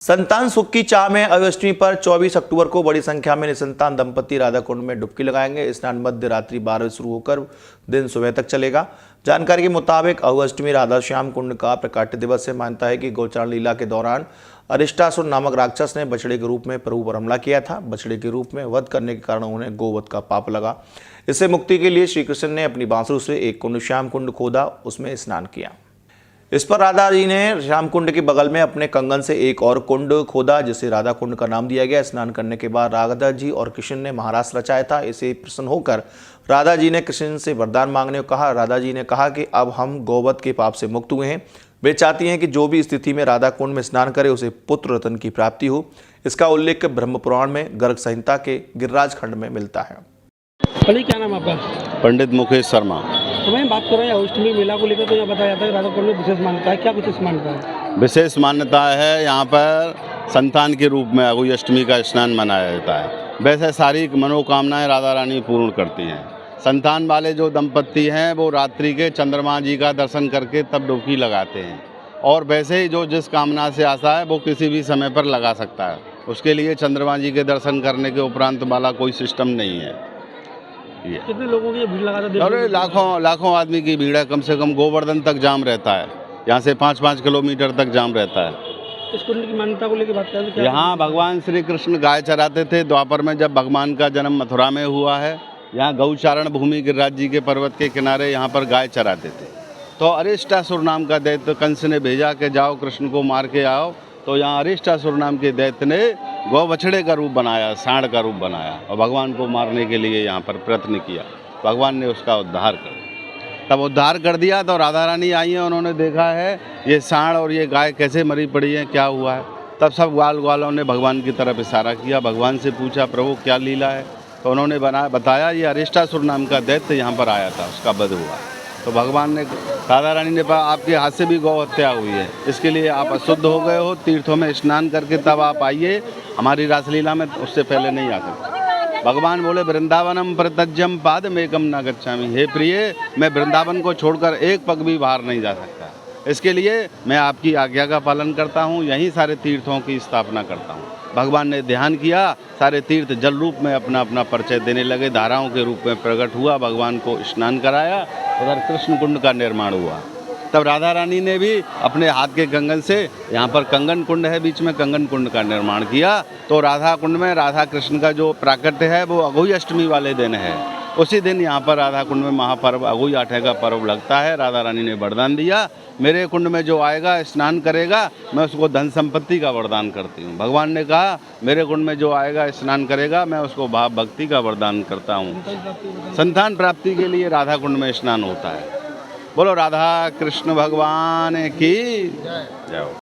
संतान सुख की चाह में अष्टमी पर 24 अक्टूबर को बड़ी संख्या में निसंतान दंपति राधा कुंड में डुबकी लगाएंगे। स्नान मध्य रात्रि 12 बजे शुरू होकर दिन सुबह तक चलेगा। जानकारी के मुताबिक अष्टमी राधा श्याम कुंड का प्रकाट्य दिवस है। मानता है कि गोचारण लीला के दौरान अरिष्टासुर नामक राक्षस ने बछड़े के रूप में प्रभु पर हमला किया था। बछड़े के रूप में वध करने के कारण उन्हें गोवध का पाप लगा। इससे मुक्ति के लिए श्री कृष्ण ने अपनी बांसुरी से एक कुंड श्याम कुंड खोदा, उसमें स्नान किया। इस पर राधा जी ने श्याम कुंड के बगल में अपने कंगन से एक और कुंड खोदा, जिसे राधा कुंड का नाम दिया गया। स्नान करने के बाद राधा जी और कृष्ण ने महारास रचाया था। इसे प्रसन्न होकर राधा जी ने कृष्ण से वरदान मांगने को कहा। राधा जी ने कहा कि अब हम गोवध के पाप से मुक्त हुए हैं। वे चाहती हैं कि जो भी स्थिति में राधा कुंड में स्नान करे उसे पुत्र रत्न की प्राप्ति हो। इसका उल्लेख ब्रह्म पुराण में गर्ग संहिता के गिरिराज खंड में मिलता है। क्या नाम आपका? पंडित मुकेश शर्मा। तो मैं बात कर रहे हैं अष्टमी मेला को लेकर, तो यहाँ बताया जाता है राधा कुंड में विशेष मान्यता है। क्या विशेष मान्यता है? विशेष मान्यता है, यहाँ पर संतान के रूप में अगुई अष्टमी का स्नान मनाया जाता है। वैसे सारी मनोकामनाएं राधा रानी पूर्ण करती हैं। संतान वाले जो दंपत्ति हैं वो रात्रि के चंद्रमा जी का दर्शन करके तब डुबकी लगाते हैं, और वैसे ही जो जिस कामना से आता है वो किसी भी समय पर लगा सकता है। उसके लिए चंद्रमा जी के दर्शन करने के उपरांत वाला कोई सिस्टम नहीं है। कितने लोगों की भीड़ लगा था? अरे लाखों आदमी की भीड़ है। कम से कम गोवर्धन तक जाम रहता है। यहाँ से 5-5 किलोमीटर तक जाम रहता है। इस कुंड की मान्यता को लेकर बात करें तो यहाँ भगवान श्री कृष्ण गाय चराते थे। द्वापर में जब भगवान का जन्म मथुरा में हुआ है, यहाँ गौचारण भूमि गिरिराज जी के पर्वत के किनारे यहाँ पर गाय चराते थे। तो अरिष्टासुर नाम का दैत्य कंस ने भेजा कि जाओ कृष्ण को मार के आओ। तो यहाँ अरिष्टासुर नाम के दैत्य ने गौ बछड़े का रूप बनाया, सांड का रूप बनाया, और भगवान को मारने के लिए यहाँ पर प्रयत्न किया। भगवान ने उसका उद्धार कर दिया। तब उद्धार कर दिया तो राधा रानी आई हैं, उन्होंने देखा है ये सांड और ये गाय कैसे मरी पड़ी है, क्या हुआ है। तब सब ग्वालों ने भगवान की तरफ इशारा किया। भगवान से पूछा प्रभु क्या लीला है, तो उन्होंने बताया ये अरिष्टासुर नाम का दैत्य यहाँ पर आया था, उसका वध हुआ। तो भगवान ने, राधा रानी ने कहा आपके हाथ से भी गौ हत्या हुई है, इसके लिए आप अशुद्ध हो गए हो। तीर्थों में स्नान करके तब आप आइए, हमारी रासलीला में उससे पहले नहीं आ सकते। भगवान बोले वृंदावनम प्रतज्यम पादमेकम न गच्छामि। हे प्रिय, मैं वृंदावन को छोड़कर एक पग भी बाहर नहीं जा सकता। इसके लिए मैं आपकी आज्ञा का पालन करता हूँ, यहीं सारे तीर्थों की स्थापना करता हूँ। भगवान ने ध्यान किया, सारे तीर्थ जल रूप में अपना अपना परिचय देने लगे, धाराओं के रूप में प्रकट हुआ। भगवान को स्नान कराया, उधर कृष्ण कुंड का निर्माण हुआ। तब राधा रानी ने भी अपने हाथ के कंगन से, यहाँ पर कंगन कुंड है बीच में, कंगन कुंड का निर्माण किया। तो राधा कुंड में राधा कृष्ण का जो प्राकट्य है वो अगुई अष्टमी वाले दिन है। उसी दिन यहाँ पर राधा कुंड में महापर्व अगुई आठे का पर्व लगता है। राधा रानी ने वरदान दिया, मेरे कुंड में जो आएगा स्नान करेगा मैं उसको धन संपत्ति का वरदान करती हूँ। भगवान ने कहा मेरे कुंड में जो आएगा स्नान करेगा मैं उसको भाव भक्ति का वरदान करता हूँ। संतान प्राप्ति के लिए राधा कुंड में स्नान होता है। बोलो राधा कृष्ण भगवान की जय।